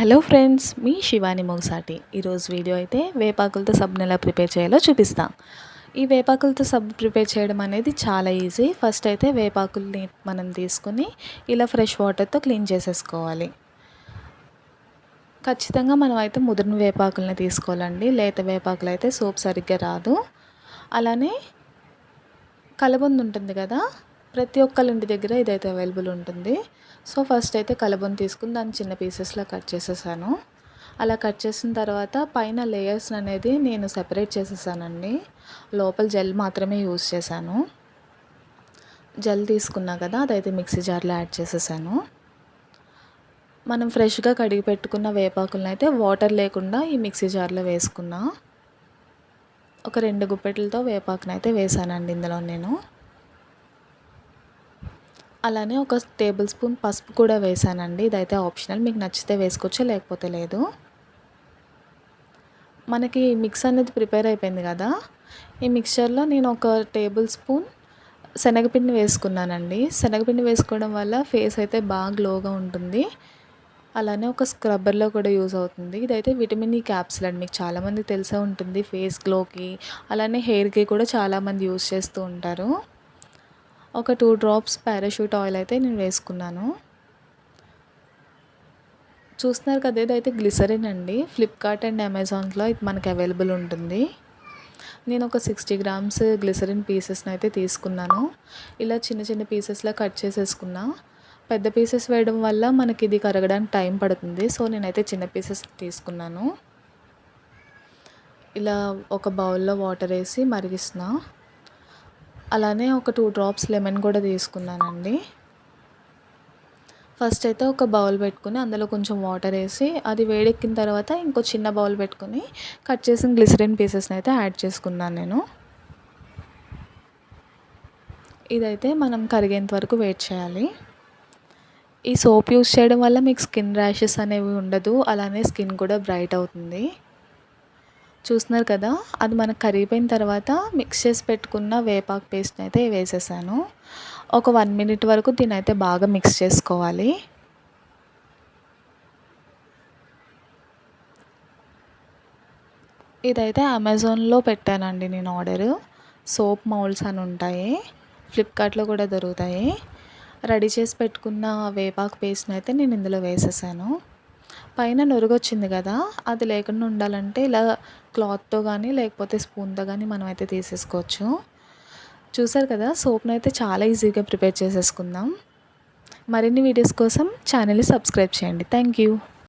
Hello friends, మీ శివాని మొగసాటి. ఈరోజు video అయితే వేపాకులతో సబ్బుని ఎలా ప్రిపేర్ చేయాలో చూపిస్తాం. ఈ వేపాకులతో సబ్బు ప్రిపేర్ చేయడం అనేది చాలా ఈజీ. ఫస్ట్ అయితే వేపాకుల్ని మనం తీసుకొని ఇలా ఫ్రెష్ వాటర్తో క్లీన్ చేసేసుకోవాలి. ఖచ్చితంగా మనం అయితే ముదిరిన వేపాకుల్ని తీసుకోవాలండి. లేత వేపాకులు అయితే సోప్ సరిగ్గా రాదు. అలానే కలబంద ఉంటుంది కదా, ప్రతి ఒక్కళ్ళ ఇంటి దగ్గర ఇదైతే అవైలబుల్ ఉంటుంది. సో ఫస్ట్ అయితే కలబంద తీసుకుని దాన్ని చిన్న పీసెస్లో కట్ చేసేసాను. అలా కట్ చేసిన తర్వాత పైన లేయర్స్ అనేది నేను సెపరేట్ చేసేసానండి. లోపల జెల్ మాత్రమే యూజ్ చేశాను. జెల్ తీసుకున్నా కదా, అదైతే మిక్సీ జార్లో యాడ్ చేసేసాను. మనం ఫ్రెష్గా కడిగి పెట్టుకున్న వేపాకులను అయితే వాటర్ లేకుండా ఈ మిక్సీ జార్లో వేసుకున్నా. ఒక 2 గుప్పెట్లతో వేపాకునైతే అయితే వేసానండి ఇందులో నేను. అలానే ఒక టేబుల్ స్పూన్ పసుపు కూడా వేసానండి. ఇదైతే ఆప్షనల్, మీకు నచ్చితే వేసుకోవచ్చు, లేకపోతే లేదు. మనకి మిక్స్ అనేది ప్రిపేర్ అయిపోయింది కదా, ఈ మిక్చర్లో నేను ఒక టేబుల్ స్పూన్ శనగపిండి వేసుకున్నానండి. శనగపిండి వేసుకోవడం వల్ల ఫేస్ అయితే బాగా గ్లోగా ఉంటుంది. అలానే ఒక స్క్రబ్బర్లో కూడా యూజ్ అవుతుంది. ఇదైతే విటమిన్ ఈ క్యాప్సూల్ అండి, మీకు చాలామంది తెలిసే ఉంటుంది. ఫేస్ గ్లోకి అలానే హెయిర్కి కూడా చాలామంది యూజ్ చేస్తూ ఉంటారు. ఒక 2 డ్రాప్స్ పారాషూట్ ఆయిల్ అయితే నేను వేసుకున్నాను. చూస్తున్నారు కదా, ఇదైతే గ్లిసరిన్ అండి. ఫ్లిప్కార్ట్ అండ్ అమెజాన్లో ఇది మనకి అవైలబుల్ ఉంటుంది. నేను ఒక 60 గ్రామ్స్ గ్లిసరిన్ పీసెస్ని అయితే తీసుకున్నాను. ఇలా చిన్న చిన్న పీసెస్లా కట్ చేసేసుకున్నా. పెద్ద పీసెస్ వేయడం వల్ల మనకి ఇది కరగడానికి టైం పడుతుంది. సో నేనైతే చిన్న పీసెస్ తీసుకున్నాను. ఇలా ఒక బౌల్లో వాటర్ వేసి మరిగిస్తున్నా. అలానే ఒక 2 డ్రాప్స్ లెమన్ కూడా తీసుకున్నానండి. ఫస్ట్ అయితే ఒక బౌల్ పెట్టుకుని అందులో కొంచెం వాటర్ వేసి అది వేడెక్కిన తర్వాత ఇంకో చిన్న బౌల్ పెట్టుకుని కట్ చేసిన గ్లిసరిన్ పీసెస్ని అయితే యాడ్ చేసుకున్నాను నేను. ఇదైతే మనం కరిగేంత వరకు వెయిట్ చేయాలి. ఈ సోప్ యూస్ చేయడం వల్ల మీకు స్కిన్ ర్యాషెస్ అనేవి ఉండదు. అలానే స్కిన్ కూడా బ్రైట్ అవుతుంది. చూస్తున్నారు కదా, అది మనకు కరిగిపోయిన తర్వాత మిక్స్ చేసి పెట్టుకున్న వేపాకు పేస్ట్ని అయితే వేసేసాను. ఒక 1 మినిట్ వరకు దీని అయితే బాగా మిక్స్ చేసుకోవాలి. ఇదైతే అమెజాన్లో పెట్టానండి నేను ఆర్డరు. సోప్ మౌల్డ్స్ అని ఉంటాయి, ఫ్లిప్కార్ట్లో కూడా దొరుకుతాయి. రెడీ చేసి పెట్టుకున్న వేపాకు పేస్ట్ని అయితే నేను ఇందులో వేసేసాను. పైన నురుగొచ్చింది కదా, అది లేకుండా ఉండాలంటే ఇలా క్లాత్తో కానీ లేకపోతే స్పూన్తో కానీ మనం అయితే తీసేసుకోవచ్చు. చూసారు కదా, సోప్ని అయితే చాలా ఈజీగా ప్రిపేర్ చేసేసుకుందాం. మరిన్ని వీడియోస్ కోసం ఛానల్ని సబ్స్క్రైబ్ చేయండి. Thank you.